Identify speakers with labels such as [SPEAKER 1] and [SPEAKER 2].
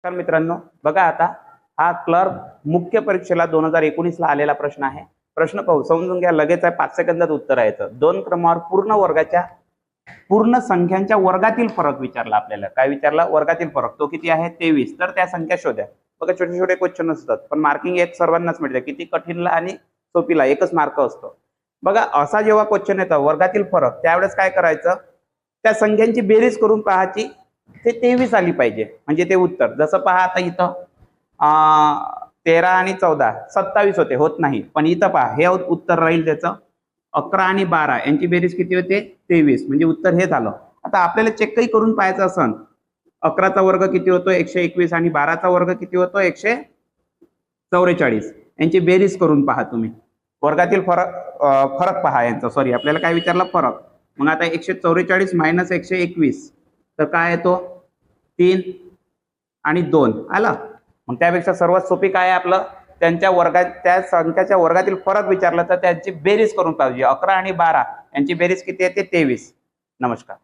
[SPEAKER 1] तर मित्रांनो बघा, आता हा क्लर्क मुख्य परीक्षेला 2019 ला आलेला प्रश्न आहे. प्रश्न पाहू, समजून घ्या, लगेच आहे, 5 सेकंदात उत्तर आहे. दोन क्रमावर पूर्ण संख्यांच्या वर्गातील फरक विचारला. आपल्याला काय विचारला? वर्गातील फरक. तो किती आहे? 23. तर त्या संख्या शोधा. बघा, छोटे छोटे क्वेश्चन असतात, पण मार्किंग एक सर्वांनाच मिळते. किती कठीणला आणि सोपीला एकच मार्क असतो. बघा, असा जेव्हा क्वेश्चन येतो वर्गातील फरक, त्यावेळेस काय करायचं? त्या संख्यांची बेरीज करून पाहायची. ते 23 आली पाहिजे म्हणजे ते उत्तर. जसं पहा, आता इथं 13 आणि 14 27 होते, होत नाही. पण इथं पहा, हे उत्तर राहील त्याचं. 11 आणि 12 यांची बेरीज किती होते? 23, म्हणजे उत्तर हे झालं. आता आपल्याला चेकही करून पाहायचं असन, 11चा वर्ग किती होतो? 121. आणि 12चा वर्ग किती होतो? 144. यांची बेरीज करून पहा तुम्ही. वर्गातील फरक पहा यांचा. सॉरी, आपल्याला काय विचारलं? फरक. मग आता 144 मायनस 121 तर काय येतो? 3 आणि 2 आला. मग त्यापेक्षा सर्वात सोपी काय आहे आपलं? त्या संख्याच्या वर्गातील फरक विचारला तर त्यांची बेरीज करून पाहिजे. 11 आणि 12 यांची बेरीज किती येते? 23. नमस्कार.